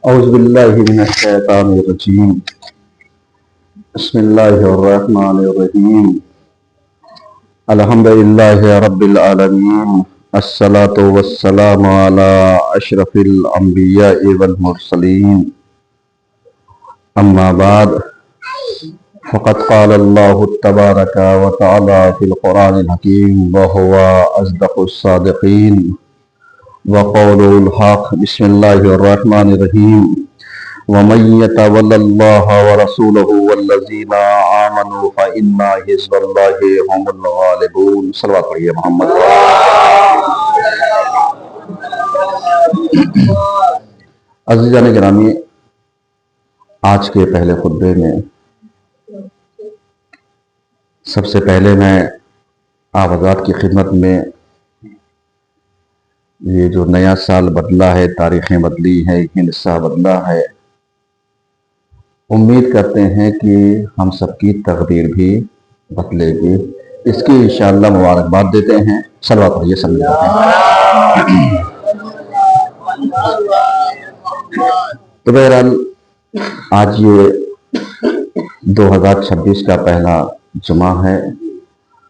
أعوذ بالله من الشيطان الرجيم. بسم الله الرحمن الرحيم. الحمد لله رب العالمين. الصلاة والسلام على أشرف الأنبياء والمرسلين. أما بعد فقد قال الله تبارك وتعالى في القرآن الحكيم وهو أصدق الصادقين وقوله الحق. بسم الله الرحمن الرحيم. ومن يتول الله ورسوله والذين آمنوا فإن حزب الله هم الغالبون. صلوات پڑھیے محمد. عزیزان گرامی، آج کے پہلے خطبے میں سب سے پہلے میں آپ حضرات کی خدمت میں یہ جو نیا سال بدلا ہے، تاریخیں بدلی ہیں، حصہ بدلا ہے، امید کرتے ہیں کہ ہم سب کی تقدیر بھی بدلے گی، اس کی انشاءاللہ مبارکباد دیتے ہیں. صلوات پڑھیے سب لوگ. تو بہرحال آج یہ 2026 کا پہلا جمعہ ہے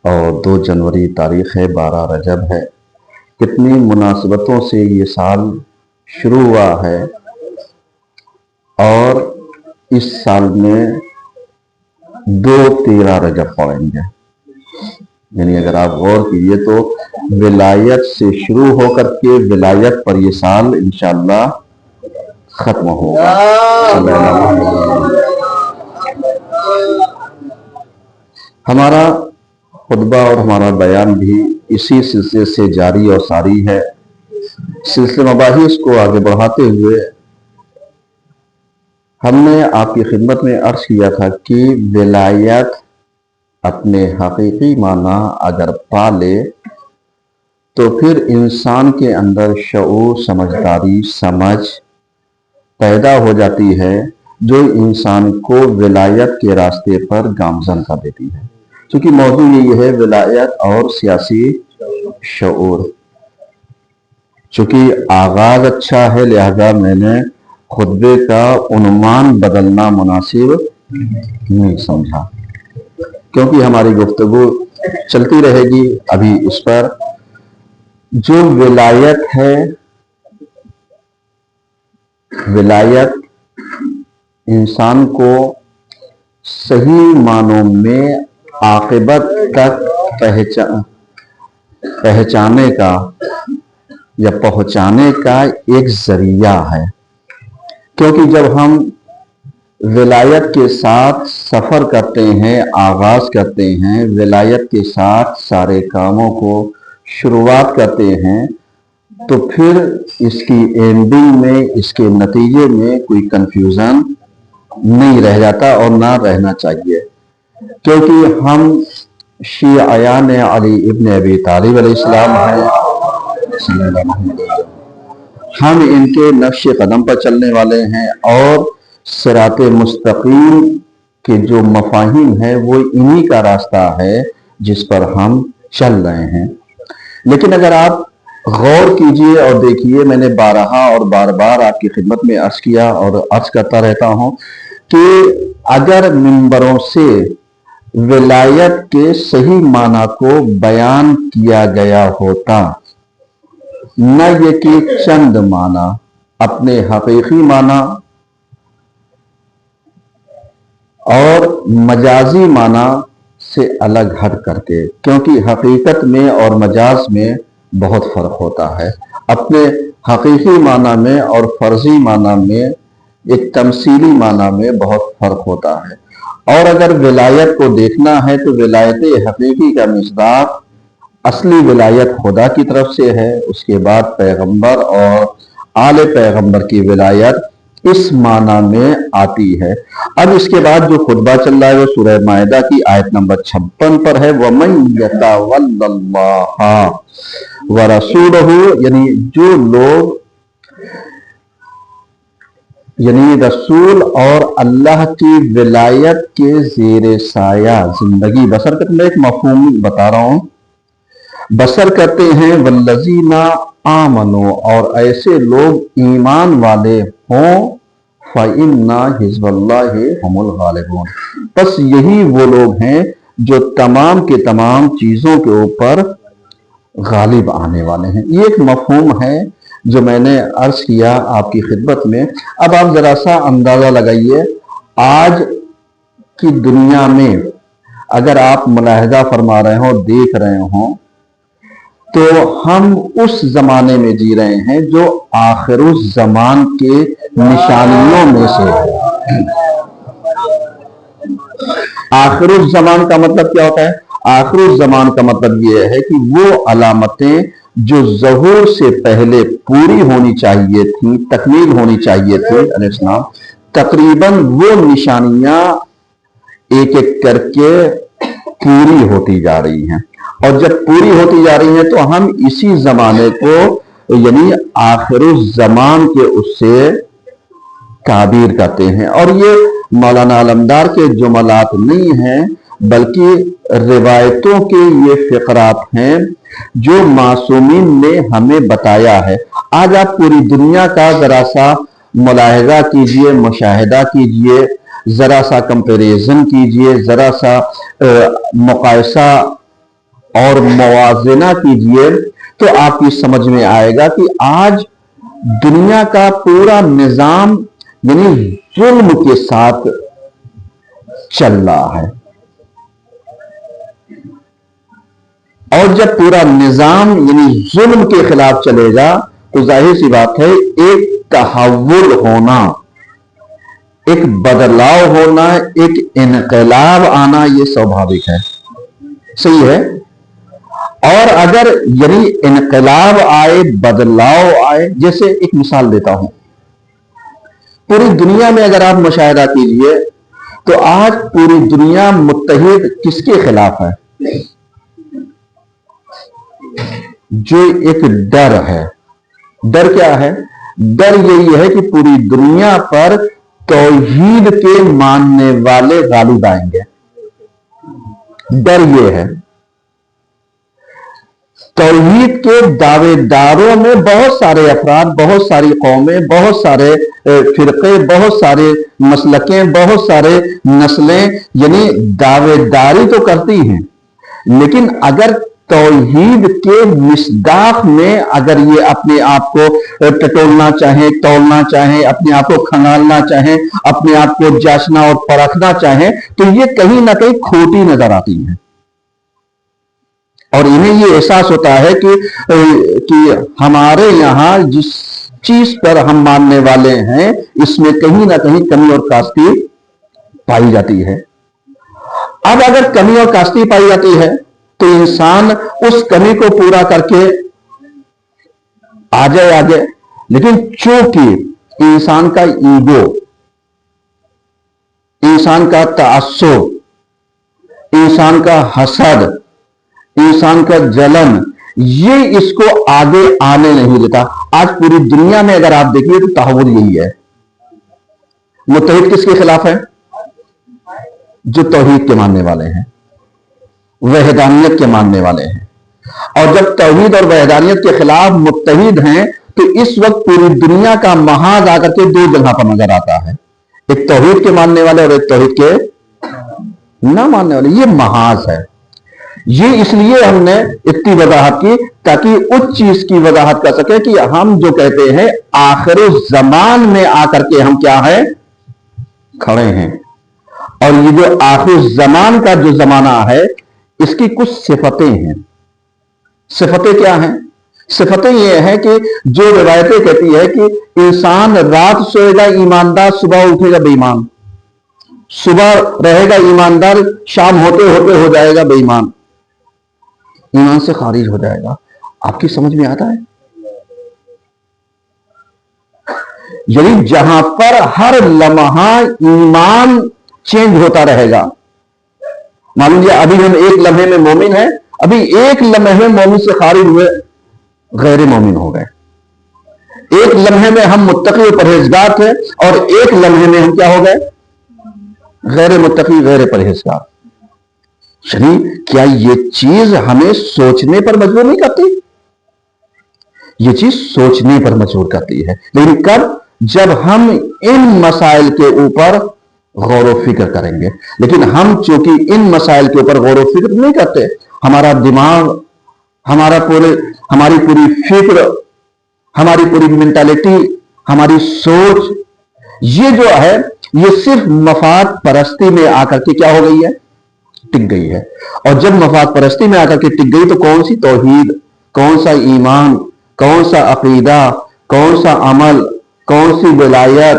اور 2 جنوری تاریخ ہے، 12 رجب ہے. کتنی مناسبتوں سے یہ سال شروع ہوا ہے اور اس سال میں 2 13 رجب پڑیں گے. یعنی اگر آپ غور کیجئے تو ولایت سے شروع ہو کر کے ولایت پر یہ سال انشاءاللہ ختم ہوگا. ہمارا خطبہ اور ہمارا بیان بھی اسی سلسلے سے جاری اور ساری ہے. سلسلے مباحث کو آگے بڑھاتے ہوئے ہم نے آپ کی خدمت میں عرض کیا تھا کہ ولایت اپنے حقیقی معنی اگر پا لے تو پھر انسان کے اندر شعور، سمجھداری، سمجھ پیدا ہو جاتی ہے جو انسان کو ولایت کے راستے پر گامزن کر دیتی ہے. چونکہ موضوع یہی ہے ولایت اور سیاسی شعور. چونکہ آغاز اچھا ہے لہذا میں نے خطبے کا عنوان بدلنا مناسب نہیں سمجھا، کیونکہ ہماری گفتگو چلتی رہے گی ابھی اس پر. جو ولایت ہے، ولایت انسان کو صحیح معنوں میں عاقبت تک پہچانے کا یا پہنچانے کا ایک ذریعہ ہے. کیونکہ جب ہم ولایت کے ساتھ سفر کرتے ہیں، آغاز کرتے ہیں، ولایت کے ساتھ سارے کاموں کو شروعات کرتے ہیں، تو پھر اس کی اینڈنگ میں، اس کے نتیجے میں کوئی کنفیوژن نہیں رہ جاتا اور نہ رہنا چاہیے. کیونکہ ہم شیعیان علی ابن ابی طالب علیہ السلام ہیں، ہم ان کے نقش قدم پر چلنے والے ہیں اور صراط مستقیم کے جو مفاہیم ہیں وہ انہی کا راستہ ہے جس پر ہم چل رہے ہیں. لیکن اگر آپ غور کیجئے اور دیکھیے، میں نے بارہا اور بار بار آپ کی خدمت میں عرض کیا اور عرض کرتا رہتا ہوں کہ اگر منبروں سے ولایت کے صحیح معنی کو بیان کیا گیا ہوتا، نہ یہ کہ چند معنی اپنے حقیقی معنی اور مجازی معنی سے الگ ہٹ کر کے، کیونکہ حقیقت میں اور مجاز میں بہت فرق ہوتا ہے. اپنے حقیقی معنی میں اور فرضی معنی میں، ایک تمثیلی معنی میں بہت فرق ہوتا ہے. اور اگر ولایت کو دیکھنا ہے تو ولایت حقیقی کا مصداق اصلی ولایت خدا کی طرف سے ہے، اس کے بعد پیغمبر اور آل پیغمبر کی ولایت اس معنی میں آتی ہے. اب اس کے بعد جو خطبہ چل رہا ہے وہ سورہ مائدہ کی آیت نمبر 56 پر ہے. وَمَن يَتَوَلَّ اللَّهَ وَرَسُولَهُ، یعنی جو لوگ رسول اور اللہ کی ولایت کے زیر سایہ زندگی بسر کرتے ہیں. ایک مفہوم بتا رہا ہوں، بسر کرتے ہیں. والذین آمنوا، اور ایسے لوگ ایمان والے ہوں فَإِنَّ حِزْبَ اللَّهِ هُمُ الْغَالِبُونَ، بس یہی وہ لوگ ہیں جو تمام کے تمام چیزوں کے اوپر غالب آنے والے ہیں۔ یہ ایک مفہوم ہے جو میں نے عرض کیا آپ کی خدمت میں۔ اب آپ ذرا سا اندازہ لگائیے، آج کی دنیا میں اگر آپ ملاحظہ فرما رہے ہوں، دیکھ رہے ہوں، تو ہم اس زمانے میں جی رہے ہیں جو آخر الزمان کے نشانیوں میں سے ہے۔ آخر الزمان کا مطلب کیا ہوتا ہے؟ آخر الزمان کا مطلب یہ ہے کہ وہ علامتیں جو ظہور سے پہلے پوری ہونی چاہیے تھی، تکمیل ہونی چاہیے تھی علیہ السلام، تقریباً وہ نشانیاں ایک ایک کر کے پوری ہوتی جا رہی ہیں، اور جب پوری ہوتی جا رہی ہیں تو ہم اسی زمانے کو یعنی آخر الزمان کے اس سے تعبیر کرتے ہیں۔ اور یہ مولانا علمدار کے جملات نہیں ہیں، بلکہ روایتوں کے یہ فقرات ہیں جو معصومین نے ہمیں بتایا ہے۔ آج آپ پوری دنیا کا ذرا سا ملاحظہ کیجئے، مشاہدہ کیجئے، ذرا سا کمپیریزن کیجئے، ذرا سا مقایسہ اور موازنہ کیجئے، تو آپ کی سمجھ میں آئے گا کہ آج دنیا کا پورا نظام یعنی ظلم کے ساتھ چل رہا ہے، اور جب پورا نظام یعنی ظلم کے خلاف چلے گا تو ظاہر سی بات ہے ایک تحول ہونا، ایک بدلاؤ ہونا، ایک انقلاب آنا یہ سوبھاوک ہے، صحیح ہے۔ اور اگر یعنی انقلاب آئے، بدلاؤ آئے، جیسے ایک مثال دیتا ہوں، پوری دنیا میں اگر آپ مشاہدہ کیجئے تو آج پوری دنیا متحد کس کے خلاف ہے؟ جو ایک ڈر ہے۔ ڈر کیا ہے؟ ڈر یہی ہے کہ پوری دنیا پر توحید کے ماننے والے غالب آئیں گے۔ ڈر یہ ہے۔ توحید کے دعوے داروں میں بہت سارے افراد، بہت ساری قومیں، بہت سارے فرقے، بہت سارے مسلکیں، بہت سارے نسلیں یعنی دعوے داری تو کرتی ہیں، لیکن اگر توحید کے مصداق میں اگر یہ اپنے آپ کو ٹٹولنا چاہیں، تولنا چاہیں، اپنے آپ کو کھنگالنا چاہیں، اپنے آپ کو جانچنا اور پرکھنا چاہیں، تو یہ کہیں نہ کہیں کھوٹی نظر آتی ہیں، اور انہیں یہ احساس ہوتا ہے کہ ہمارے یہاں جس چیز پر ہم ماننے والے ہیں اس میں کہیں نہ کہیں کمی اور کاستی پائی جاتی ہے۔ اب اگر کمی اور کاستی پائی جاتی ہے تو انسان اس کمی کو پورا کر کے آ جائے آگے، لیکن چونکہ انسان کا ایگو، انسان کا تعصب، انسان کا حسد، انسان کا جلن، یہ اس کو آگے آنے نہیں دیتا۔ آج پوری دنیا میں اگر آپ دیکھیے تو تحول یہی ہے۔ متحد کس کے خلاف ہے؟ جو توحید کے ماننے والے ہیں، وحدانیت کے ماننے والے ہیں، اور جب توحید اور وحدانیت کے خلاف متحد ہیں تو اس وقت پوری دنیا کا محاذ آ کر کے دو جگہ پر نظر آتا ہے، ایک توحید کے ماننے والے اور ایک توحید کے نہ ماننے والے۔ یہ محاذ ہے۔ یہ اس لیے ہم نے اتنی وضاحت کی تاکہ اس چیز کی وضاحت کر سکے کہ ہم جو کہتے ہیں آخر الزمان میں آ کر کے ہم کیا ہے کھڑے ہیں، اور یہ جو آخر الزمان کا جو زمانہ ہے اس کی کچھ صفتیں ہیں۔ صفتیں کیا ہیں؟ صفتیں یہ ہیں کہ جو روایتیں کہتی ہے کہ انسان رات سوئے گا ایماندار، صبح اٹھے گا بے ایمان، صبح رہے گا ایماندار، شام ہوتے ہوتے ہو جائے گا بے ایمان، ایمان سے خارج ہو جائے گا۔ آپ کی سمجھ میں آتا ہے؟ یعنی جہاں پر ہر لمحہ ایمان چینج ہوتا رہے گا، معلوم یہ ابھی ہم ایک لمحے میں مومن ہیں، ابھی ایک لمحے میں مومن سے خارج ہوئے غیر مومن ہو گئے، ایک لمحے میں ہم متقی و پرہیزگار تھے اور ایک لمحے میں ہم کیا ہو گئے غیر متقی، غیر پرہیزگار۔ یعنی کیا یہ چیز ہمیں سوچنے پر مجبور نہیں کرتی؟ یہ چیز سوچنے پر مجبور کرتی ہے، لیکن کب؟ जब हम इन मसाइल के ऊपर गौर व फिक्र करेंगे। लेकिन हम चूंकि इन मसाइल के ऊपर गौर व फिक्र नहीं करते, हमारा दिमाग, हमारी पूरी फिक्र, हमारी पूरी मेंटालिटी, हमारी सोच, ये जो है ये सिर्फ मफाद परस्ती में आकर के क्या हो गई है, टिक गई है। और जब मफाद परस्ती में आकर के टिक गई तो कौन सी तौहीद, कौन सा ईमान, कौन सा अकीदा, कौन सा अमल, कौन सी विलायत,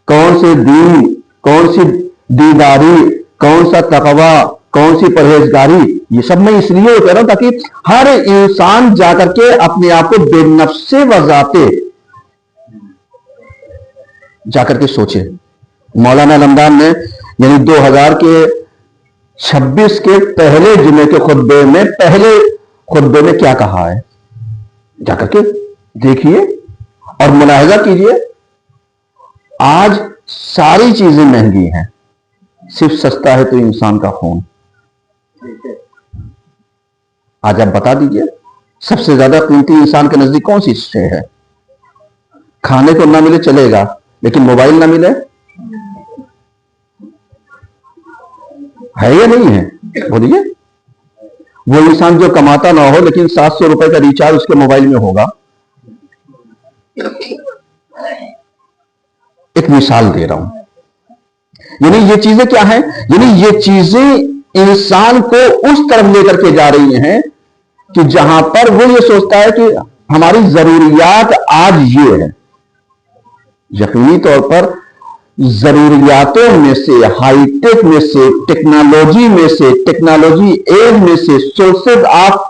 कौन से दीन, कौन सी दीदारी, कौन सा तकवा, कौन सी परहेजगारी, ये सब मैं इसलिए कह रहा हूं ताकि हर इंसान जाकर के अपने आप को बेनफ्से वजाते जाकर के सोचे। मौलाना रमदान ने यानी 2000 के 26 के पहले जुमे के खुतबे में, पहले खुतबे में क्या कहा है, जाकर के देखिए और मुलाहिजा कीजिए। आज सारी चीजें महंगी हैं, सिर्फ सस्ता है तो इंसान का खून। आज आप बता दीजिए सबसे ज्यादा कीमती इंसान के नजदीक कौन सी चीज है? खाने को ना मिले चलेगा, लेकिन मोबाइल ना मिले है या नहीं है? बोलिए। वो इंसान जो कमाता ना हो लेकिन 700 रुपए का रिचार्ज उसके मोबाइल में होगा। एक मिसाल दे रहा हूं। यानी ये चीजें क्या है, यानी ये चीजें इंसान को उस तरफ लेकर के जा रही हैं कि जहां पर वो ये सोचता है कि हमारी जरूरियात आज ये है। यकीनी तौर पर जरूरियातों में से, हाईटेक में से, टेक्नोलॉजी में से, टेक्नोलॉजी एज में से सोर्सेज आप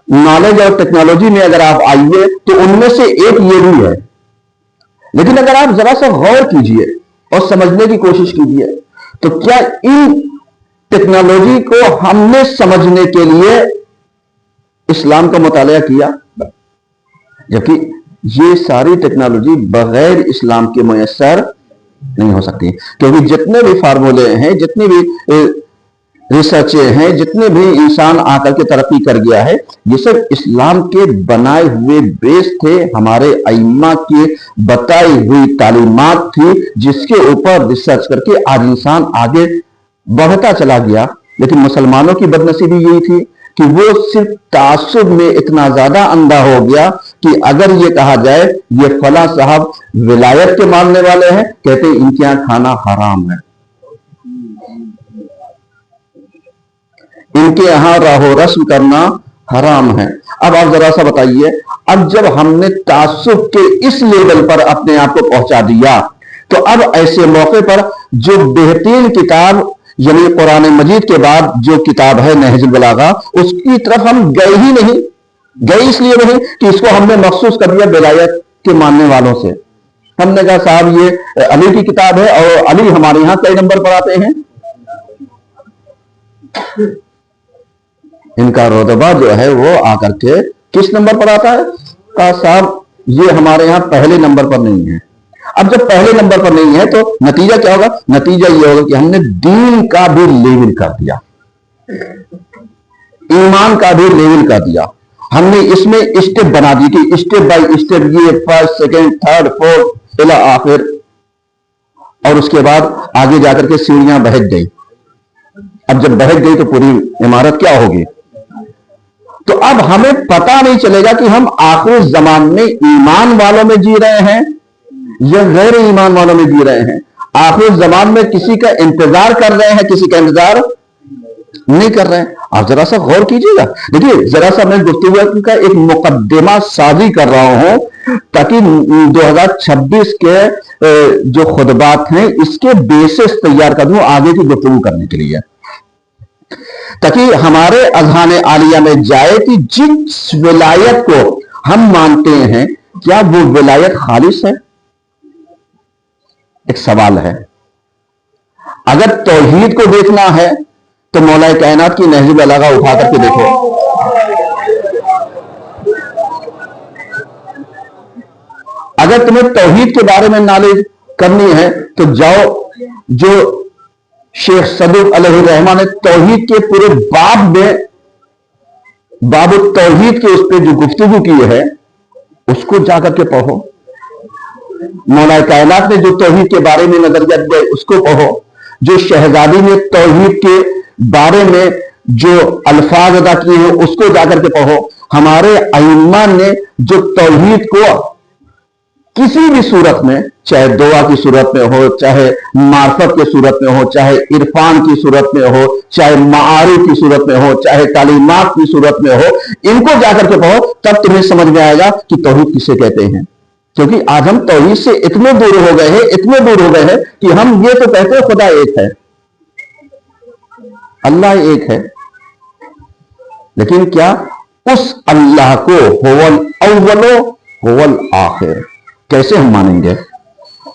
नॉलेज और टेक्नोलॉजी में अगर आप आइए तो उनमें से एक ये भी है। लेकिन अगर आप जरा सा गौर कीजिए और समझने की कोशिश कीजिए तो क्या इन टेक्नोलॉजी को हमने समझने के लिए इस्लाम का मुताला किया? जबकि ये सारी टेक्नोलॉजी बगैर इस्लाम के मुयस्सर नहीं हो सकती, क्योंकि जितने भी फार्मूले हैं, जितनी भी रिसर्चें हैं, जितने भी इंसान आकर के तरक्की कर गया है, ये सब इस्लाम के बनाए हुए बेस थे, हमारे अइम्मा की बताई हुई तालीमात थी, जिसके ऊपर रिसर्च करके आज इंसान आगे बढ़ता चला गया। लेकिन मुसलमानों की बदनसीबी यही थी कि वो सिर्फ तासुब में इतना ज्यादा अंधा हो गया कि अगर ये कहा जाए ये फला साहब विलायत के मानने वाले हैं, कहते इनके यहां खाना हराम है, इनके यहां राहो रस्म करना हराम है। अब आप जरा सा बताइए, अब जब हमने तासुब के इस लेवल पर अपने आप को पहुंचा दिया तो अब ऐसे मौके पर जो बेहतरीन किताब यानी कुरान मजीद के बाद जो किताब है नहजुल बलागा, उसकी तरफ हम गए ही नहीं। गए इसलिए नहीं कि इसको हमने मखसूस कर दिया विलायत के मानने वालों से। हमने कहा साहब ये अली की किताब है और अली हमारे यहां कई नंबर पर आते हैं। इनका रुतबा जो है वो आकर के किस नंबर पर आता है? कहा साहब ये हमारे यहां पहले नंबर पर नहीं है। अब जब पहले नंबर पर नहीं है तो नतीजा क्या होगा? नतीजा ये होगा कि हमने दीन का भी लेवल कर दिया, ईमान का भी लेवल कर दिया। हमने इसमें स्टेप बना दी कि स्टेप बाय स्टेप ये फर्स्ट, सेकंड, थर्ड, फोर्थ इला आखिर, और उसके बाद आगे जाकर के सीढ़ियां बहक गई। अब जब बहक गई तो पूरी इमारत क्या होगी? तो अब हमें पता नहीं चलेगा कि हम आखिर जमान में ईमान वालों में जी रहे हैं या गैर ईमान वालों में जी रहे हैं। आखिर जमान में किसी का इंतजार कर रहे हैं, किसी का इंतजार नहीं कर रहे हैं। आप जरा सा गौर कीजिएगा। देखिए जरा सा मैं गुफ्तगू का एक मुकद्दमा साजी कर रहा हूं ताकि 2026 के जो खुतबात हैं इसके बेसिस तैयार कर दूं आगे की गुफ्तगू करने के लिए, ताकि हमारे अज़हान आलिया में जाए कि जिस विलायत को हम मानते हैं क्या वो विलायत खालिस है? एक सवाल है। अगर तौहीद को देखना है तो मौलाए कायनात की नहजुल बलागा उठा करके देखो। अगर तुम्हें तौहीद के बारे में नॉलेज करनी है तो जाओ, जो शेख सदुक अलैहिर्रहमान ने तौहीद के पूरे बाब में बाब तौहीद के उस पर जो गुफ्तगू की है उसको जाकर के पढ़ो। مولا کائنات نے جو توحید کے بارے میں نظریہ دیا اس کو پڑھو، جو شہزادی نے توحید کے بارے میں جو الفاظ ادا کیے ہیں اس کو جا کر کے پڑھو۔ ہمارے ائمہ نے جو توحید کو کسی بھی صورت میں، چاہے دعا کی صورت میں ہو، چاہے معرفت کی صورت میں ہو، چاہے عرفان کی صورت میں ہو، چاہے معارف کی صورت میں ہو، چاہے تعلیمات کی صورت میں ہو، ان کو جا کر کے پڑھو، تب تمہیں سمجھ میں آئے گا کہ توحید کسے کہتے ہیں۔ کیونکہ آج ہم توحید سے اتنے دور ہو گئے ہیں، اتنے دور ہو گئے ہیں کہ ہم یہ تو کہتے ہیں خدا ایک ہے، اللہ ایک ہے، لیکن کیا اس اللہ کو هو الاول هو الاخر کیسے ہم مانیں گے؟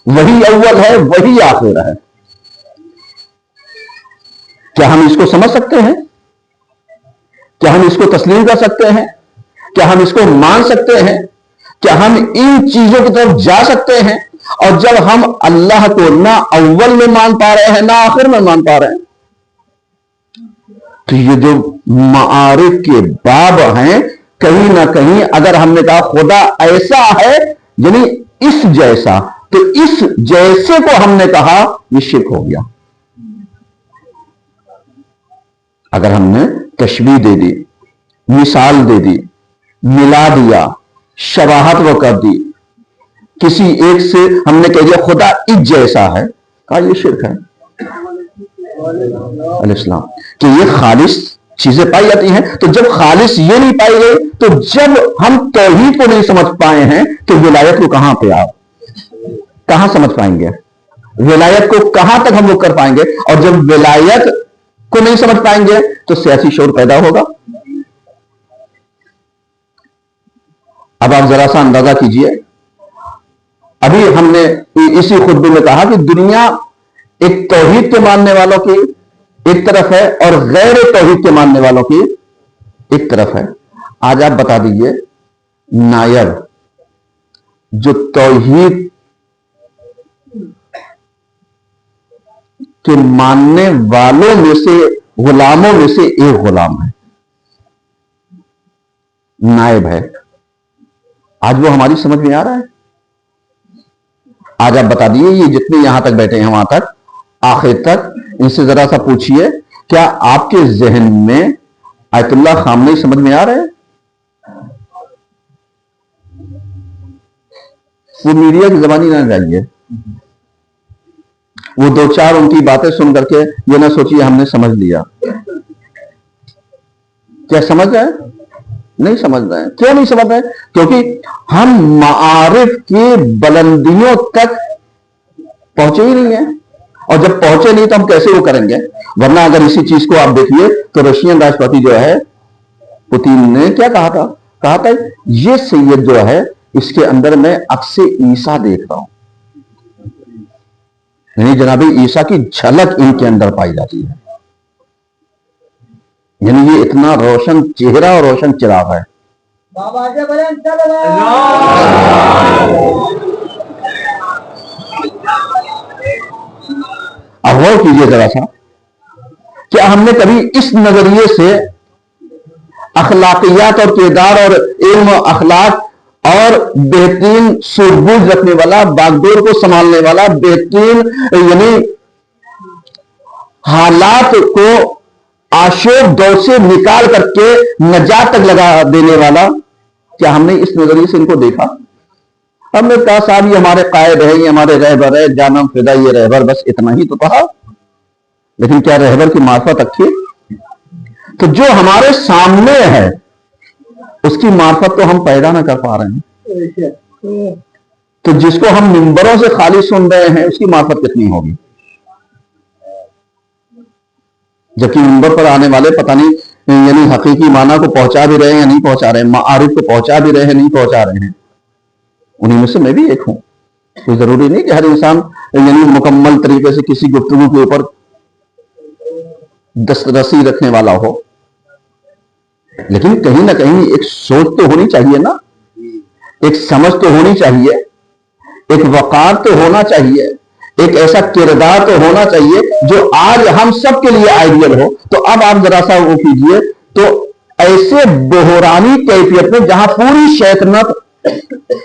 وہی اول ہے، وہی آخر ہے۔ کیا ہم اس کو سمجھ سکتے ہیں؟ کیا ہم اس کو تسلیم کر سکتے ہیں؟ کیا ہم اس کو مان سکتے ہیں؟ کیا ہم ان چیزوں کی طرف جا سکتے ہیں؟ اور جب ہم اللہ کو نہ اول میں مان پا رہے ہیں نہ آخر میں مان پا رہے ہیں، تو یہ جو معارف کے باب ہیں، کہیں نہ کہیں اگر ہم نے کہا خدا ایسا ہے یعنی اس جیسا، تو اس جیسے کو ہم نے کہا یہ شرک ہو گیا۔ اگر ہم نے تشبیہ دے دی، مثال دے دی، ملا دیا، شباہت وہ کر دی، کسی ایک سے ہم نے کہہ دیا خدا اس جیسا ہے، کہا یہ شرک ہے۔ علیہ السلام کہ یہ خالص چیزیں پائی جاتی ہیں، تو جب خالص یہ نہیں پائی گئی، تو جب ہم توحید کو نہیں سمجھ پائے ہیں تو ولایت کو کہاں پہ آپ کہاں سمجھ پائیں گے؟ ولایت کو کہاں تک ہم وہ کر پائیں گے؟ اور جب ولایت کو نہیں سمجھ پائیں گے تو سیاسی شعور پیدا ہوگا۔ اب آپ ذرا سا اندازہ کیجئے، ابھی ہم نے اسی خطبے میں کہا کہ دنیا ایک توحید کے ماننے والوں کی ایک طرف ہے اور غیر توحید کے ماننے والوں کی ایک طرف ہے۔ آج آپ بتا دیجئے، نائب جو توحید کے ماننے والوں میں سے، غلاموں میں سے ایک غلام ہے، نائب ہے، آج وہ ہماری سمجھ میں آ رہا ہے؟ آج آپ بتا دیئے، یہ جتنے یہاں تک بیٹھے ہیں وہاں تک آخر تک ان سے ذرا سا پوچھئے، کیا آپ کے ذہن میں آیت اللہ خامنئی سمجھ میں آ رہے ہیں؟ وہ میڈیا کی زبانی نہ جائیے، وہ دو چار ان کی باتیں سن کر کے یہ نہ سوچیے ہم نے سمجھ لیا۔ کیا سمجھ رہے ہیں؟ نہیں سمجھ رہے ہیں۔ کیوں نہیں سمجھ رہے ہیں؟ کیونکہ ہم معارف کی بلندیوں تک پہنچے ہی نہیں ہیں، اور جب پہنچے نہیں تو ہم کیسے وہ کریں گے؟ ورنہ اگر اسی چیز کو آپ دیکھیے تو رشین راشٹرپتی جو ہے پوتین نے کیا کہا تھا؟ کہا تھا یہ سید جو ہے اس کے اندر میں عکس عیسیٰ دیکھ رہا ہوں، یعنی جناب عیسیٰ کی جھلک ان کے اندر پائی جاتی ہے، یعنی یہ اتنا روشن چہرہ اور روشن چراغ ہے۔ اب غور کیجئے ذرا سا، کیا ہم نے کبھی اس نظریے سے اخلاقیات اور کردار اور علم و اخلاق اور بہترین سوجھ بوجھ رکھنے والا، باغڈور کو سنبھالنے والا، بہترین یعنی حالات کو آشوب دور سے نکال کر کے نجات تک لگا دینے والا، کیا ہم نے اس نظریے سے ان کو دیکھا؟ ہم نے کہا صاحب یہ ہمارے قائد ہے، یہ ہمارے رہبر ہے، جانم فدا یہ رہبر، بس اتنا ہی تو کہا، لیکن کیا رہبر کی معرفت رکھی؟ تو جو ہمارے سامنے ہے اس کی معرفت تو ہم پیدا نہ کر پا رہے ہیں، تو جس کو ہم منبروں سے خالی سن رہے ہیں اس کی معرفت کتنی ہوگی؟ جبکہ منبر پر آنے والے پتہ نہیں یعنی حقیقی معنی کو پہنچا بھی رہے ہیں یا نہیں پہنچا رہے ہیں، معارف کو پہنچا بھی رہے ہیں نہیں پہنچا رہے ہیں، انہیں میں سے میں بھی ایک ہوں۔ کوئی ضروری نہیں کہ ہر انسان یعنی مکمل طریقے سے کسی گفتگو کے اوپر دسترسی رکھنے والا ہو، لیکن کہیں نہ کہیں ایک سوچ تو ہونی چاہیے نا، ایک سمجھ تو ہونی چاہیے، ایک وقار تو ہونا چاہیے، ایک ایسا کردار تو ہونا چاہیے جو آج ہم سب کے لیے آئیڈیل ہو۔ تو اب آپ ذرا سا وہ کیجئے، تو ایسے بحرانی کیفیت میں جہاں پوری شیطنت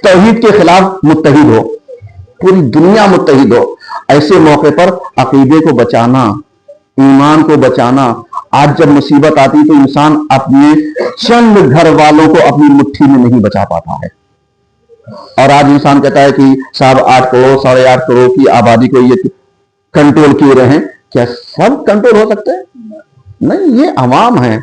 توحید کے خلاف متحد ہو، पूरी दुनिया मुत्तहिद हो। ऐसे मौके पर अकीदे को बचाना, ईमान को बचाना, आज जब मुसीबत आती तो इंसान अपने चंद घर वालों को अपनी मुट्ठी में नहीं बचा पाता है। और आज इंसान कहता है कि साहब 8 करोड़ 8.5 करोड़ की आबादी को ये कंट्रोल किए रहे हैं। क्या सब कंट्रोल हो सकते हैं? नहीं, ये अवाम है।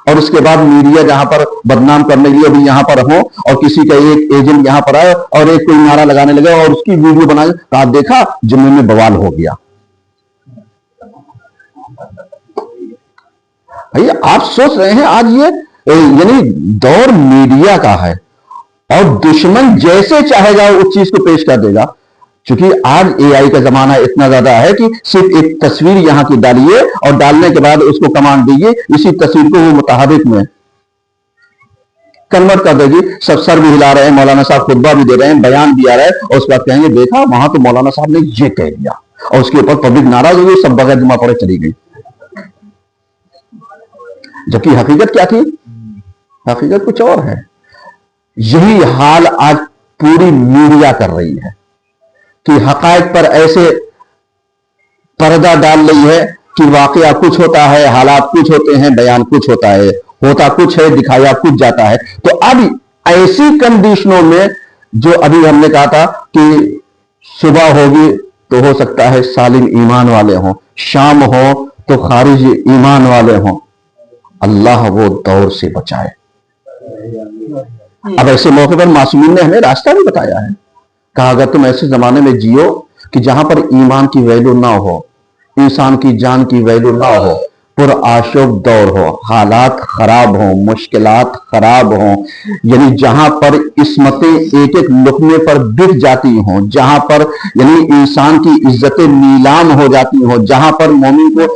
और उसके बाद मीडिया जहां पर बदनाम करने के लिए अभी यहां पर हो और किसी का एक एजेंट यहां पर आए और एक कोई नारा लगाने लगे और उसकी वीडियो बनाए, कहा देखा जुम्मे में बवाल हो गया। भैया आप सोच रहे हैं आज ये यानी दौर मीडिया का है और दुश्मन जैसे चाहेगा उस चीज को पेश कर देगा। क्योंकि आज एआई का जमाना इतना ज्यादा है कि सिर्फ एक तस्वीर यहां की डालिए और डालने के बाद उसको कमांड दीजिए, इसी तस्वीर को वो मुताबिक में कन्वर्ट कर देगी। सब सर भी हिला रहे हैं, मौलाना साहब खुतबा भी दे रहे हैं, बयान भी आ रहा है और उसके बाद कहेंगे देखा वहां तो मौलाना साहब ने ये कह दिया, और उसके ऊपर पब्लिक नाराज हो गई, सब बगैर जुमा पड़े चली गई। जबकि हकीकत क्या थी? हकीकत कुछ और है। यही हाल आज पूरी मीडिया कर रही है कि हकायक पर ऐसे पर्दा डाल रही है कि वाकया कुछ होता है, हालात कुछ होते हैं, बयान कुछ होता है, होता कुछ है, दिखाया कुछ जाता है। तो अब ऐसी कंडीशनों में जो अभी हमने कहा था कि सुबह होगी तो हो सकता है सालिम ईमान वाले हों, शाम हो तो खारिज ईमान वाले हों, अल्लाह वो दौर से बचाए। अब ऐसे मौके पर मासूमीन ने हमें रास्ता भी बताया है, कहा अगर तुम ऐसे जमाने में जियो कि जहां पर ईमान की वैल्यू ना हो, इंसान की जान की वैल्यू ना हो, पुरआशुब दौर हो, हालात खराब हो, मुश्किलात खराब हो, यानी जहां पर इस्मतें एक एक लुकमे पर बिक जाती हो, जहां पर यानी इंसान की इज्जतें नीलाम हो जाती हो, जहां पर मोमिन को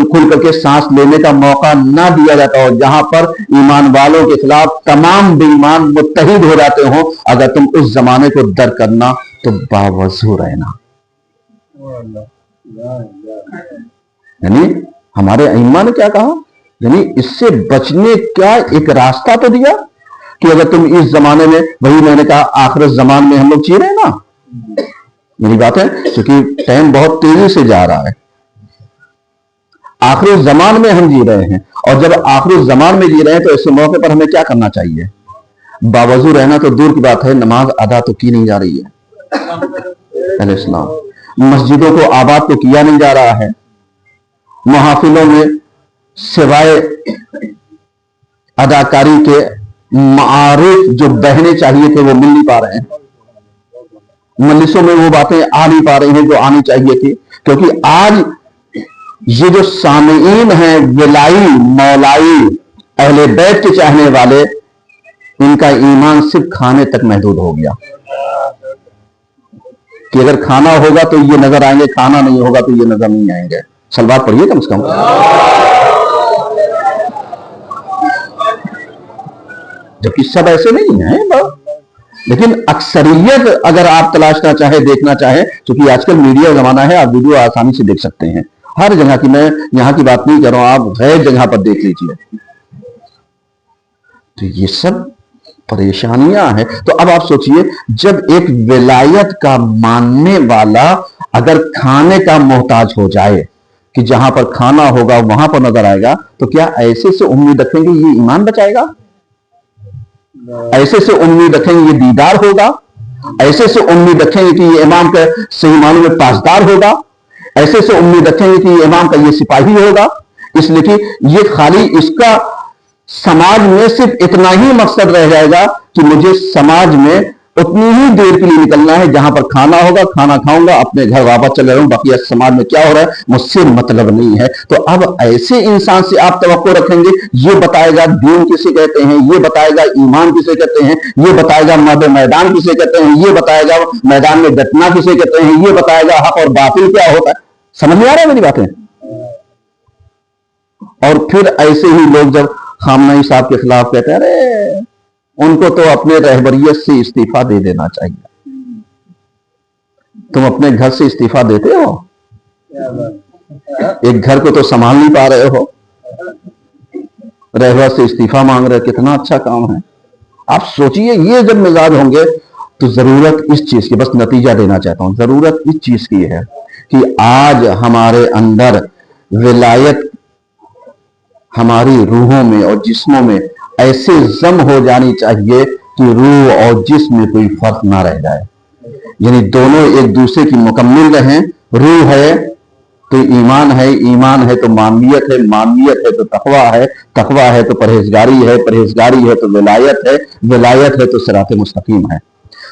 खुल करके सांस लेने का मौका ना दिया जाता हो, जहां पर ईमान वालों के खिलाफ तमाम बेईमान मुत्तहिद हो जाते हो, अगर तुम उस जमाने को दर करना तो बावजू रहना। यानी हमारे अइम्मा ने क्या कहा, यानी इससे बचने का एक रास्ता तो दिया कि अगर तुम इस जमाने में, वही मैंने कहा आखिरत जमान में हम लोग जी रहे हैं ना, मेरी बात है, क्योंकि टाइम बहुत तेजी से जा रहा है, आखिरी जमान में हम जी रहे हैं। और जब आखिरी जमान में जी रहे हैं तो ऐसे मौके पर हमें क्या करना चाहिए? बावजू रहना तो दूर की बात है, नमाज अदा तो की नहीं जा रही है, इस्लाम मस्जिदों को आबाद तो किया नहीं जा रहा है, महफिलों में सिवाय अदाकारी के मारूफ जो बहने चाहिए थे वो मिल नहीं पा रहे हैं, मजलिसों में वो बातें आ नहीं पा रही हैं जो आनी चाहिए थी। क्योंकि आज ये जो सामीईन हैं, विलाई मौलाई अहले बैत के चाहने वाले, इनका ईमान सिर्फ खाने तक महदूद हो गया कि अगर खाना होगा तो ये नजर आएंगे, खाना नहीं होगा तो ये नजर नहीं आएंगे। सलवात पढ़िए कम से कम। जबकि सब ऐसे नहीं है, लेकिन अक्सरियत अगर आप तलाशना चाहे, देखना चाहे, क्योंकि आजकल मीडिया जमाना है, आप वीडियो आसानी से देख सकते हैं हर जगह की। मैं यहां की बात नहीं कर रहा हूं, आप गैर जगह पर देख लीजिए। तो ये सब परेशानियां हैं। तो अब आप सोचिए, जब एक विलायत का मानने वाला अगर खाने का मोहताज हो जाए कि जहां पर खाना होगा वहां पर नजर आएगा, तो क्या ऐसे से उम्मीद रखेंगे ये ईमान बचाएगा? ऐसे से उम्मीद रखेंगे ये दीदार होगा? ऐसे से उम्मीद रखेंगे कि ये इमाम का सही मानों में पासदार होगा? ऐसे से उम्मीद रखेंगे कि ये इमाम का ये सिपाही होगा? इसलिए कि ये खाली इसका समाज में सिर्फ इतना ही मकसद रह जाएगा कि मुझे समाज में उतनी ही देर के लिए निकलना है, जहां पर खाना होगा, खाना खाऊंगा, अपने घर वापस चले जाऊं, बाकी समाज में क्या हो रहा है मुझसे मतलब नहीं है। तो अब ऐसे इंसान से आप तवक्को रखेंगे, ये बताएगा दीन किसे कहते हैं, ये बताएगा ईमान किसे कहते हैं, ये बताएगा मर्द मैदान किसे कहते हैं, ये बताएगा मैदान में डटना किसे कहते हैं, ये बताएगा हक और बातिल क्या होता है। समझ में आ रहा है मेरी बातें? और फिर ऐसे ही लोग जब खामनई साहब के खिलाफ कहते हैं, अरे उनको तो अपने रहबरियत से इस्तीफा दे देना चाहिए। तुम अपने घर से इस्तीफा देते हो? एक घर को तो संभाल नहीं पा रहे हो, रहबर से इस्तीफा मांग रहे हो, कितना अच्छा काम है। आप सोचिए, ये जब मिजाज होंगे تو ضرورت اس چیز کی، بس نتیجہ دینا چاہتا ہوں، ضرورت اس چیز کی ہے کہ آج ہمارے اندر ولایت ہماری روحوں میں اور جسموں میں ایسے ضم ہو جانی چاہیے کہ روح اور جسم میں کوئی فرق نہ رہ جائے، یعنی دونوں ایک دوسرے کی مکمل رہیں۔ روح ہے تو ایمان ہے، ایمان ہے تو معمولیت ہے، معمولیت ہے تو تقویٰ ہے، تقویٰ ہے تو پرہیزگاری ہے، پرہیزگاری ہے تو ولایت ہے، ولایت ہے تو صراط مستقیم ہے۔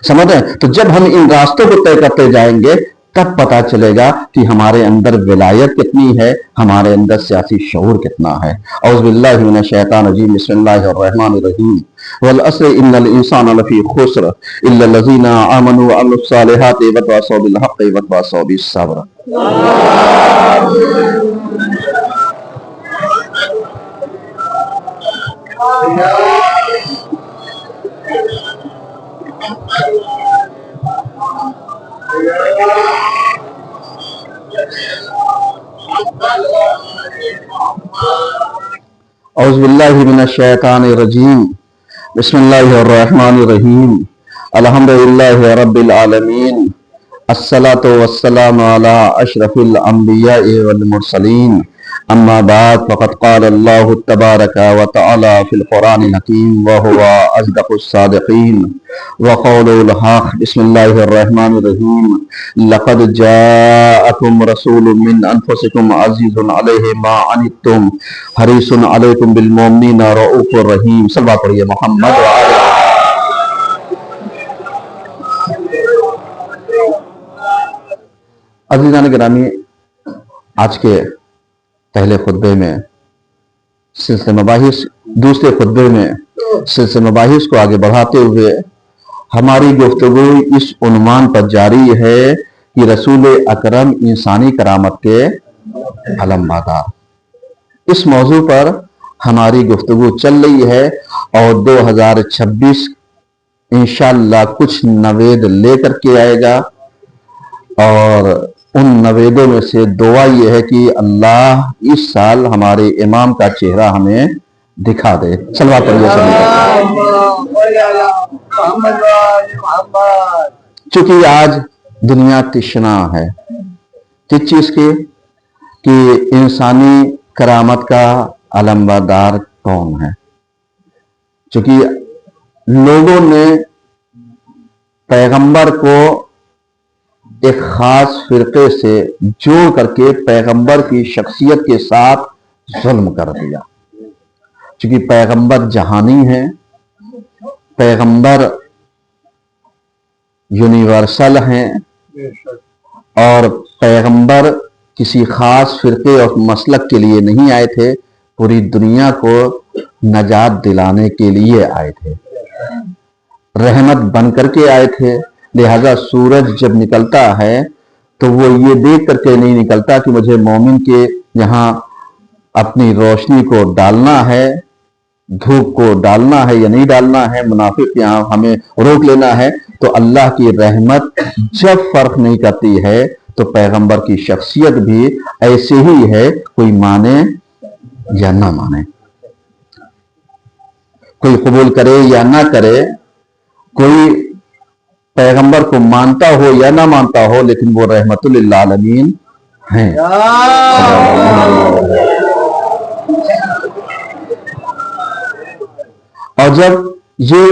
سمجھ رہے ہیں؟ تو جب ہم ان راستوں کو طے کرتے جائیں گے تب پتا چلے گا کہ ہمارے اندر ولایت کتنی ہے، ہمارے اندر سیاسی شعور کتنا ہے۔ اعوذ باللہ من الشیطان الرجیم، بسم اللہ الرحمن الرحیم، والعصر ان الانسان لفی خسر الا الذین آمنوا وعملوا الصالحات وتواصوا بالحق وتواصوا بالصبر۔ اعوذ باللہ من الشیطان الرجیم، بسم اللہ الرحمن الرحیم، الحمدللہ رب العالمین، الصلاۃ والسلام علی اشرف الانبیاء والمرسلین، اما بعد فقد قال اللہ تبارک وتعالی فی القرآن الحکیم وهو اصدق الصادقین وقول الحق۔ بسم اللہ الرحمن الرحیم، لقد جاءکم رسول من انفسکم عزیز علیہ ما عنتم حریص علیکم بالمؤمنین رؤوف الرحیم۔ صلوات پڑھیے محمد وعلی۔ عزیزان گرامی، آج کے پہلے خطبے میں سلسلہ مباحث، دوسرے خطبے میں سلسلہ مباحث کو آگے بڑھاتے ہوئے ہماری گفتگو اس عنوان پر جاری ہے کہ رسول اکرم انسانی کرامت کے علمبردار۔ اس موضوع پر ہماری گفتگو چل رہی ہے اور 2026 انشاءاللہ کچھ نوید لے کر کے آئے گا، اور ان نویدوں میں سے دعا یہ ہے کہ اللہ اس سال ہمارے امام کا چہرہ ہمیں دکھا دے۔ صلوات پڑھیے چونکہ آج دنیا تشنا ہے کس چیز کی؟ کہ انسانی کرامت کا علمبردار کون ہے؟ چونکہ لوگوں نے پیغمبر کو ایک خاص فرقے سے جوڑ کر کے پیغمبر کی شخصیت کے ساتھ ظلم کر دیا۔ چونکہ پیغمبر جہانی ہیں، پیغمبر یونیورسل ہیں، اور پیغمبر کسی خاص فرقے اور مسلک کے لیے نہیں آئے تھے، پوری دنیا کو نجات دلانے کے لیے آئے تھے، رحمت بن کر کے آئے تھے۔ لہذا سورج جب نکلتا ہے تو وہ یہ دیکھ کر کے نہیں نکلتا کہ مجھے مومن کے یہاں اپنی روشنی کو ڈالنا ہے، دھوپ کو ڈالنا ہے یا نہیں ڈالنا ہے، منافق یہاں ہمیں روک لینا ہے۔ تو اللہ کی رحمت جب فرق نہیں کرتی ہے تو پیغمبر کی شخصیت بھی ایسے ہی ہے، کوئی مانے یا نہ مانے، کوئی قبول کرے یا نہ کرے، کوئی پیغمبر کو مانتا ہو یا نہ مانتا ہو، لیکن وہ رحمت للعالمین ہیں۔ اور جب یہ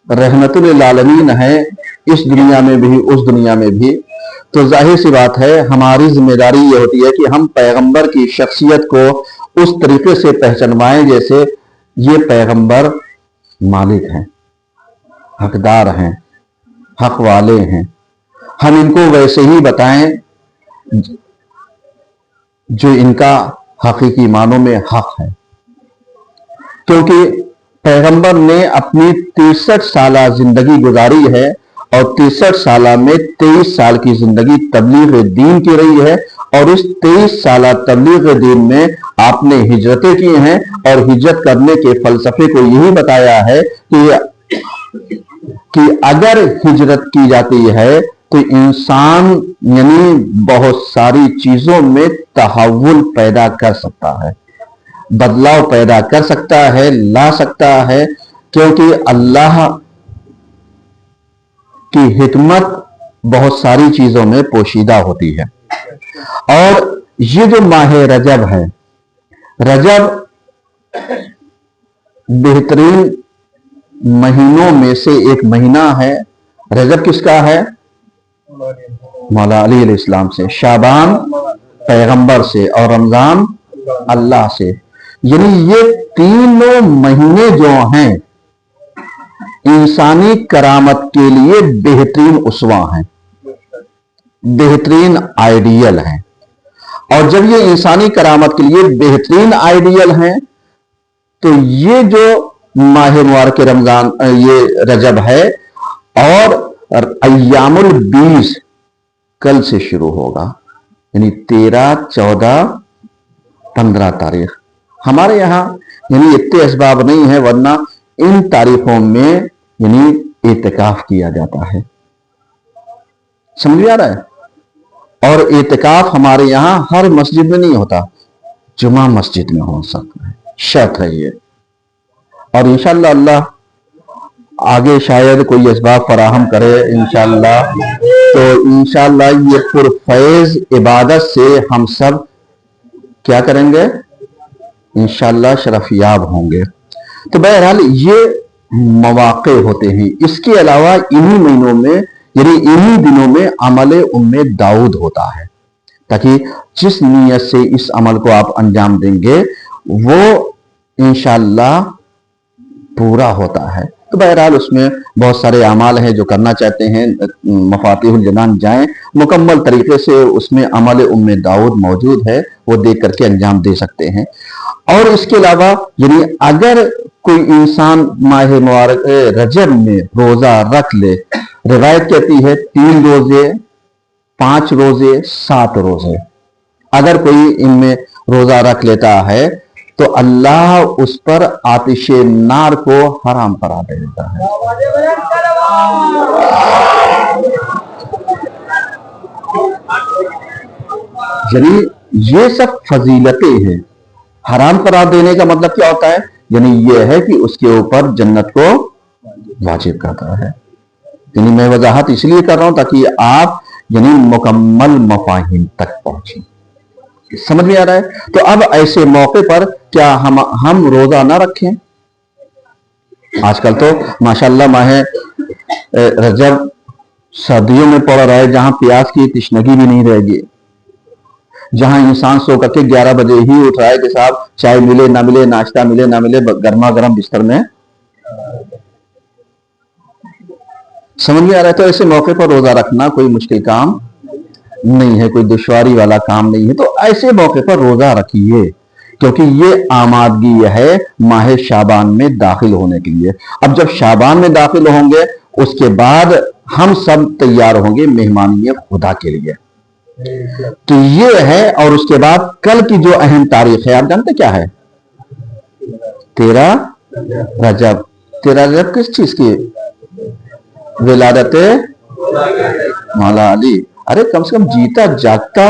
رحمت للعالمین ہے اس دنیا میں بھی اس دنیا میں بھی، تو ظاہر سی بات ہے ہماری ذمہ داری یہ ہوتی ہے کہ ہم پیغمبر کی شخصیت کو اس طریقے سے پہچانوائیں جیسے یہ پیغمبر مالک ہیں، حقدار ہیں، حق والے ہیں۔ ہم ان کو ویسے ہی بتائیں جو ان کا حقیقی معنوں میں حق ہے، کیونکہ پیغمبر نے اپنی 63 سالہ زندگی گزاری ہے، اور 63 سالہ میں 23 سال کی زندگی تبلیغ دین کی رہی ہے، اور اس 23 سالہ تبلیغ دین میں آپ نے ہجرتیں کی ہیں، اور ہجرت کرنے کے فلسفے کو یہی بتایا ہے کہ اگر ہجرت کی جاتی ہے تو انسان یعنی بہت ساری چیزوں میں تحول پیدا کر سکتا ہے، بدلاؤ پیدا کر سکتا ہے، لا سکتا ہے، کیونکہ اللہ की हिकमत बहुत सारी चीजों में पोशीदा होती है। और ये जो माह रजब है, रजब बेहतरीन महीनों में से एक महीना है। रजब किसका है? मौला अली अलैहिस्सलाम से, शाबान पैगंबर से और रमजान अल्लाह से। यानी ये तीनों महीने जो हैं इंसानी करामत के लिए बेहतरीन उसवा हैं, बेहतरीन आइडियल हैं। और जब ये इंसानी करामत के लिए बेहतरीन आइडियल हैं तो ये जो माह मुबारक रमजान ये रजब है और अय्यामुल 20 कल से शुरू होगा, यानी 13, 14, 15 तारीख। हमारे यहाँ यानी इतने असबाब नहीं है, वरना इन तारीखों में यानी एतिकाफ किया जाता है। समझ में आ रहा है? और एतिकाफ हमारे यहाँ हर मस्जिद में नहीं होता, जुमा मस्जिद में हो सकता है, शर्त है ये। और इंशाअल्लाह अल्लाह आगे शायद कोई असबाब फराहम करे इंशाअल्लाह, तो इंशाअल्लाह ये पुरफैज इबादत से हम सब क्या करेंगे, इंशाअल्लाह शरफयाब होंगे। तो बहरहाल ये मौके होते हैं। इसके अलावा इन्हीं महीनों में यानी इन्हीं दिनों में अमल उम्मे दाऊद होता है, ताकि जिस नीयत से इस अमल को आप अंजाम देंगे वो इंशाअल्लाह पूरा होता है। तो बहरहाल उसमें बहुत सारे अमाल हैं जो करना चाहते हैं, मफातिहुल जनान जाएं, मुकम्मल तरीके से उसमें अमल उम्मे दाऊद मौजूद है, वो देख करके अंजाम दे सकते हैं। और इसके अलावा यानी अगर कोई इंसान माह मुबारक रजब में रोजा रख ले, रिवायत कहती है 3 रोजे, 5 रोजे, 7 रोजे, अगर कोई इनमें रोजा रख लेता है तो अल्लाह उस पर आतिशे नार को हराम करा देता है। यानी ये सब फजीलतें हैं। हराम करार देने का मतलब क्या होता है? यानी ये है कि उसके ऊपर जन्नत को वाजिब करता है। यानी मैं वजाहत इसलिए कर रहा हूं ताकि आप यानी मुकम्मल मफाहिम तक पहुंचे। समझ में आ रहा है? तो अब ऐसे मौके पर क्या हम रोजा ना रखें? आजकल तो माशाल्लाह माह रजब सर्दियों में पड़ रहा है, जहां प्यास की तशनगी भी नहीं रहेगी, जहां इंसान सो करके 11 बजे ही उठ रहा है कि साहब चाय मिले ना मिले, नाश्ता मिले ना मिले, गर्मा गर्म बिस्तर में। समझ में आ रहा है? तो ऐसे मौके पर रोजा रखना कोई मुश्किल काम नहीं है, कोई दुश्वारी वाला काम नहीं है। तो ऐसे मौके पर रोजा रखिए, क्योंकि ये आमादगी है माह शाबान में दाखिल होने के लिए। अब जब शाबान में दाखिल होंगे उसके बाद हम सब तैयार होंगे मेहमानी खुदा के लिए। तो ये है। और उसके बाद कल की जो अहम तारीख है, आप जानते क्या है? 13 रजब। 13 रजब किस चीज की? विलादत मौला अली। अरे कम से कम जीता जागता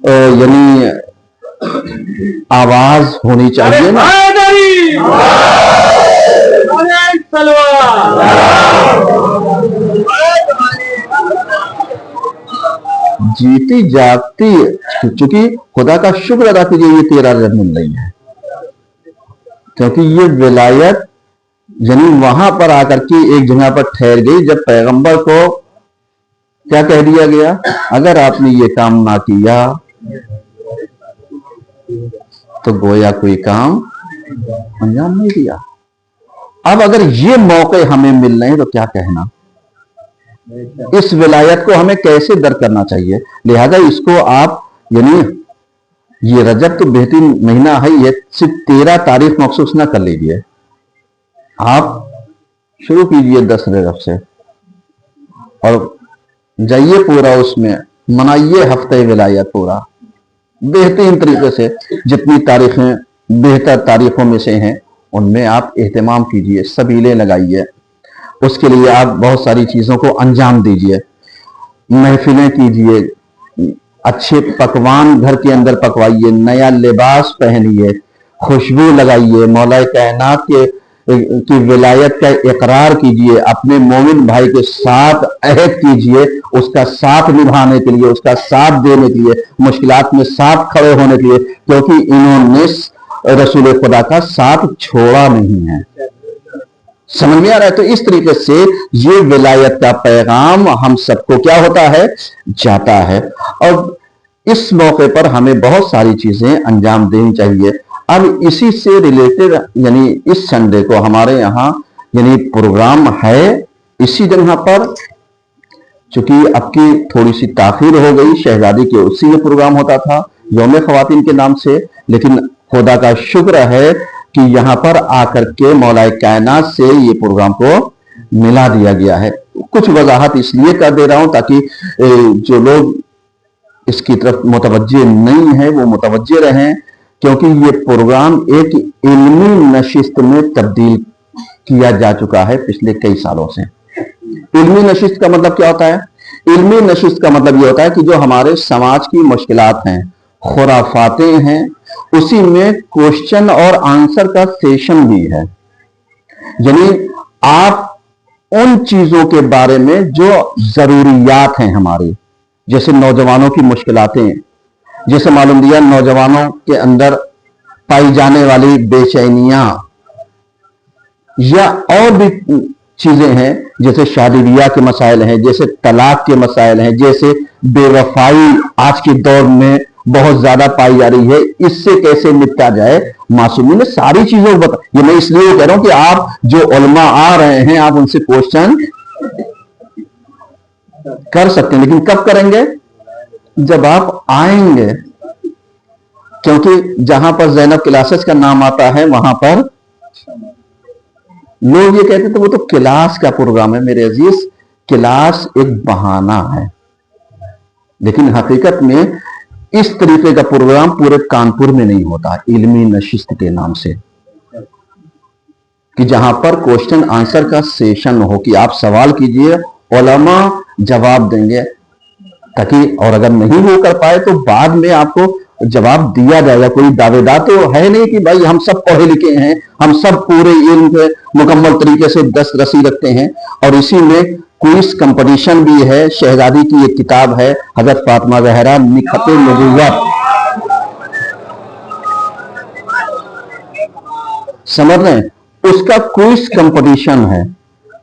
यानी आवाज होनी चाहिए ना। जीती जागती, चूंकि खुदा का शुक्र अदा कीजिए ये 13 रजब मिल रही है, क्योंकि ये विलायत यानी वहां पर आकर के एक जगह पर ठहर गई जब पैगंबर को क्या कह दिया गया, अगर आपने ये काम ना किया तो गोया कोई काम अंजाम नहीं दिया। अब अगर ये मौके हमें मिल रहे हैं तो क्या कहना, इस विलायत को हमें कैसे दर करना चाहिए। लिहाजा इसको आप यानी ये रजब तो बेहतरीन महीना है, ये सिर्फ 13 तारीख मखसूस ना कर लीजिए, आप शुरू कीजिए 10 रजब से और जाइए पूरा उसमें मनाइए हफ्ते विलायत पूरा बेहतरीन तरीके से। जितनी तारीखें बेहतर तारीखों में से हैं उनमें आप एहतमाम कीजिए, सबीलें लगाइए, उसके लिए आप बहुत सारी चीजों को अंजाम दीजिए, महफिलें कीजिए, अच्छे पकवान घर के अंदर पकवाइए, नया लिबास पहनिए, खुशबू लगाइए, मौला कायनात के कि विलायत का इकरार कीजिए, अपने मोमिन भाई के साथ अहद कीजिए, उसका साथ निभाने के लिए, उसका साथ देने के लिए, मुश्किलात में साथ खड़े होने के लिए, क्योंकि इन्होंने रसूल खुदा का साथ छोड़ा नहीं है। समझ में आ रहा है? तो इस तरीके से ये विलायत का पैगाम हम सबको क्या होता है, जाता है। और इस मौके पर हमें बहुत सारी चीजें अंजाम देनी चाहिए। अब इसी से रिलेटेड यानी इस संडे को हमारे यहाँ यानी प्रोग्राम है इसी जगह पर, चूंकि अब की थोड़ी सी ताखीर हो गई, शहजादी के उसी में प्रोग्राम होता था यौम ख्वातीन के नाम से, लेकिन खुदा का शुक्र है कि यहाँ पर आकर के मौलाए कायनात से ये प्रोग्राम को मिला दिया गया है। कुछ वजाहत इसलिए कर दे रहा हूं ताकि जो लोग इसकी तरफ मुतवज्जे नहीं है वो मुतवज्जे रहें, क्योंकि ये प्रोग्राम एक इल्मी नशिस्त में तब्दील किया जा चुका है पिछले कई सालों से। इल्मी नशिस्त का मतलब क्या होता है? इल्मी नशिस्त का मतलब ये होता है कि जो हमारे समाज की मुश्किलात हैं, खुराफातें हैं, उसी में क्वेश्चन और आंसर का सेशन भी है। यानी आप उन चीजों के बारे में जो जरूरियात हैं हमारी, जैसे नौजवानों की मुश्किलातें, जैसे मालूम दिया नौजवानों के अंदर पाई जाने वाली बेचैनियां, या और भी चीजें हैं, जैसे शादी ब्याह के मसाइल हैं, जैसे तलाक के मसाइल हैं, जैसे बेवफाई आज के दौर में बहुत ज्यादा पाई जा रही है, इससे कैसे निपटा जाए। मासूमी ने सारी चीजों को बता, ये मैं इसलिए कह रहा हूं कि आप जो उलमा आ रहे हैं आप उनसे क्वेश्चन कर सकते हैं, लेकिन कब करेंगे? जब आप आएंगे, क्योंकि जहां पर ज़ैनब क्लासेस का नाम आता है वहां पर लोग ये कहते थे वो तो क्लास का प्रोग्राम है। मेरे अजीज, क्लास एक बहाना है, लेकिन हकीकत में इस तरीके का प्रोग्राम पूरे कानपुर में नहीं होता इल्मी नशिस्त के नाम से, कि जहां पर क्वेश्चन आंसर का सेशन हो, कि आप सवाल कीजिए, उलमा जवाब देंगे, ताकि और अगर नहीं वो कर पाए तो बाद में आपको जवाब दिया जाएगा। कोई दावेदार तो है नहीं कि भाई हम सब पढ़े लिखे हैं, हम सब पूरे इल्म पे मुकम्मल तरीके से दस्तरसी रखते हैं। और इसी में क्विज कंपटीशन भी है। शहजादी की एक किताब है हजरत फातिमा ज़हरा निखते नबुव्वत, समझ रहे हैं? उसका क्विज कंपटीशन है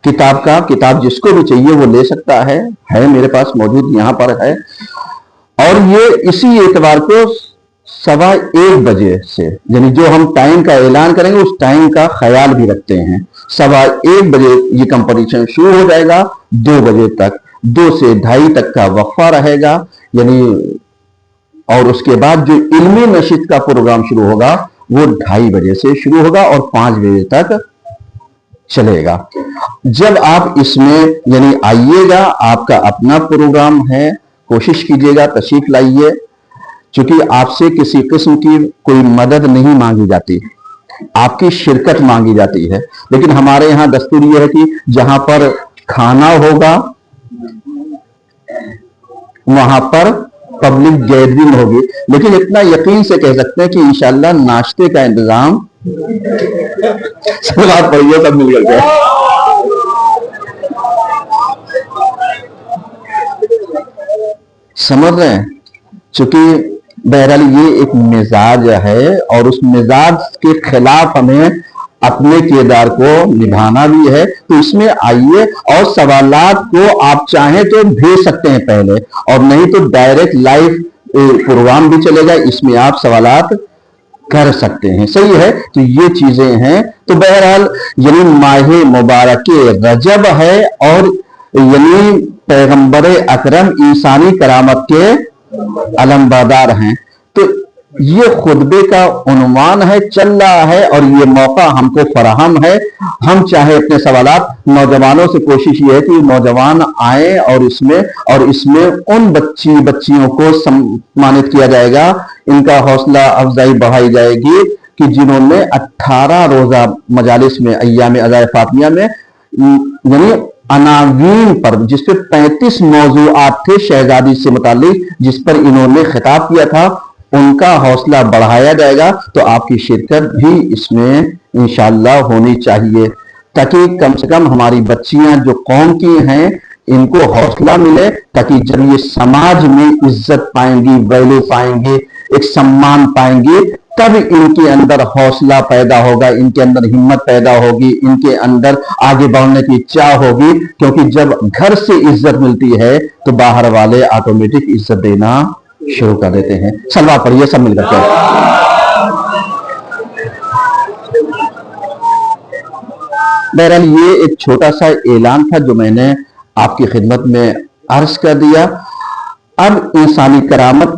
किताब का। किताब जिसको भी चाहिए वो ले सकता है मेरे पास मौजूद यहां पर है। और ये इसी एतवार को 1:15 बजे से, यानी जो हम टाइम का ऐलान करेंगे उस टाइम का ख्याल भी रखते हैं। 1:15 बजे ये कंपटीशन शुरू हो जाएगा, 2 बजे तक, 2 से 2:30 तक का वक्फा रहेगा, यानी और उसके बाद जो इल्मी नशिस्त का प्रोग्राम शुरू होगा वो 2:30 बजे से शुरू होगा और 5 बजे तक चलेगा। जब आप इसमें यानी आइएगा, आपका अपना प्रोग्राम है, कोशिश कीजिएगा तशरीफ लाइए। चूंकि आपसे किसी किस्म की कोई मदद नहीं मांगी जाती, आपकी शिरकत मांगी जाती है। लेकिन हमारे यहाँ दस्तूर यह है कि जहां पर खाना होगा वहां पर पब्लिक गैदरिंग होगी। लेकिन इतना यकीन से कह सकते हैं कि इंशाल्लाह नाश्ते का इंतजाम सब पढ़िए, सब मिल गए। समझ रहे हैं? चूंकि बहरहाल ये एक मिजाज है और उस मिजाज के खिलाफ हमें अपने किरदार को निभाना भी है। तो इसमें आइए और सवालात को आप चाहें तो भेज सकते हैं पहले, और नहीं तो डायरेक्ट लाइव प्रोग्राम भी चलेगा, इसमें आप सवालात कर सकते हैं। सही है? तो ये चीजें हैं। तो बहरहाल यानी माह मुबारक रजब है और यानी पैगंबर अकरम इंसानी करामत के अलमबरदार हैं। तो ये खुतबे का उन्वान है, चल रहा है, और ये मौका हमको फराहम है। हम चाहे अपने सवालात नौजवानों से, कोशिश ये है कि नौजवान आए और इसमें उन बच्चियों को सम्मानित किया जाएगा, इनका हौसला अफजाई बढ़ाई जाएगी कि जिन्होंने 18 रोजा मजालिस में अय्याम अज़ाए फातिमिया में यानी अनावीन पर, जिस पे 35 मौजूआत थे शहजादी से मुतालिक, जिस पर इन्होंने खिताब किया था, उनका हौसला बढ़ाया जाएगा, तो आपकी शिरकत भी इसमें इंशाअल्लाह होनी चाहिए, ताकि कम से कम हमारी बच्चियां जो कौम की हैं इनको हौसला मिले, ताकि जब ये समाज में इज्जत पाएंगी, वैल्यू पाएंगी, एक सम्मान पाएंगी, तब इनके अंदर हौसला पैदा होगा, इनके अंदर हिम्मत पैदा होगी, इनके अंदर आगे बढ़ने की इच्छा होगी। क्योंकि जब घर से इज्जत मिलती है तो बाहर वाले ऑटोमेटिक इज्जत देना शुरू कर देते हैं। सलवात पढ़िए सब मिलकर के। बहरहाल ये एक छोटा सा ऐलान था जो मैंने आपकी खिदमत में अर्ज कर दिया। अब इंसानी करामत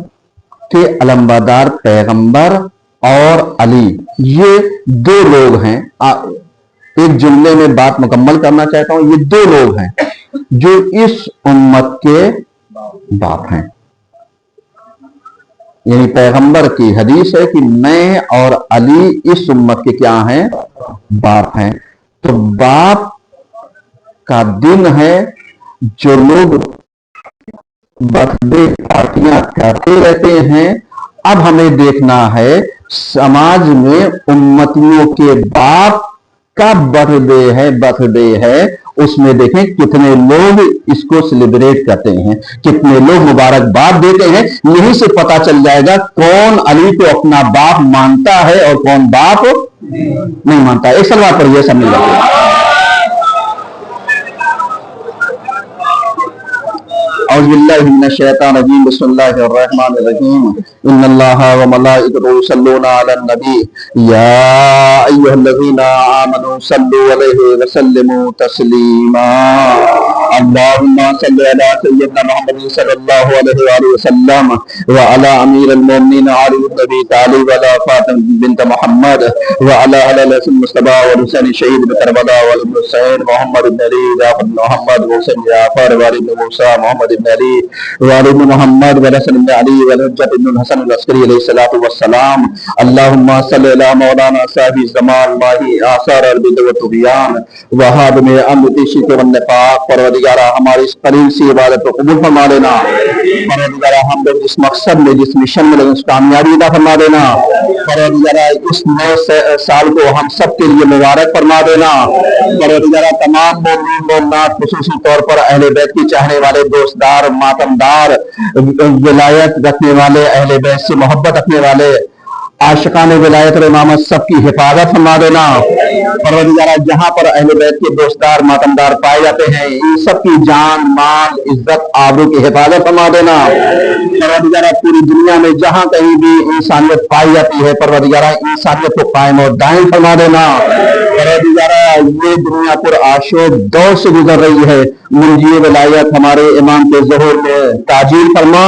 के अलमबरदार पैगंबर और अली, ये दो लोग हैं। एक जुमले में बात मुकम्मल करना चाहता हूं, ये दो लोग हैं जो इस उम्मत के बाप हैं। यानी पैगंबर की हदीस है कि मैं और अली इस उम्मत के क्या हैं? बाप हैं। तो बाप का दिन है। जो लोग बर्थडे पार्टियां करते रहते हैं, अब हमें देखना है समाज में उम्मतियों के बाप का बर्थडे है, उसमें देखें कितने लोग इसको सेलिब्रेट करते हैं, कितने लोग मुबारकबाद देते हैं। यहीं से पता चल जाएगा कौन अली को अपना बाप मानता है और कौन बाप नहीं मानता। एक सलवात पढ़िए सब मिल जाते। औज़ुबिल्लाहिमिनश्शैतानिर्रजीम, बिस्मिल्लाहिर्रहमानिर्रहीम। इन्नल्लाहा व मलाइकतहु युसल्लूना अलन नबी या अय्युहल्लज़ीना आमनू सल्लु अलैहि व सल्लिमू तस्लीमा। अल्लाहुम्मा सल्लि अला सय्यिदिना मुहम्मद सल्लल्लाहु अलैहि व सल्लम व अला अमीरिल मोमिनीन अली इब्न अबी तालिब व अला फातिमा बिन्त मुहम्मद व अला हसन मुस्तफा व हुसैन शहीद करबला व हुसैन मोहम्मद इब्न अली जाफर मोहम्मद हुसैन जाफर व इब्न मूसा मोहम्मद इब्न अली व इब्न मुहम्मद व हसन इब्न अली व हज्जत इब्न हसन अल-अस्करी अलैहि सलातु व सलाम। अल्लाहुम्मा सल्लि अला मौलाना साहिब ज़मान माही आसार अल-बिद व तुग़यान व हाद में अमति शिक व निफाक। परवरदिगारा हमारी इस करीब सी इबादत को कबूल फरमा देना। परवरदिगारा हम लोग जिस मकसद में, जिस मिशन में लगे, उस कामयाबी अता फरमा देना। परवरदिगारा इस नए साल को हम सब के लिए मुबारक फरमा देना। परवरदिगारा तमाम मोमिन मोमिनात, खुसूसी तौर पर अहले बैत की चाहने वाले, दोस्तदार, मातमदार, विलायत रखने वाले, अहले बैत से मोहब्बत रखने वाले, आशिकाने विलायत और इमामत सबकी हिफाजत फरमा देना। परवरदिगारा जहां पर अहले बैत के दोस्तदार, मातमदार पाए जाते हैं, इन सब की जान, माल, इज्जत, आबरू की हिफाजत फरमा देना। परवरदिगारा पूरी दुनिया में जहां कहीं भी इंसानियत पाई जाती है, परवरदिगारा इंसानियत को कायम और दायम फरमा देना। परवरदिगारा ये दुनिया पर आशो दौर से गुजर रही है, मुंजी विलायत हमारे इमाम के ज़हूर में ताजील फरमा।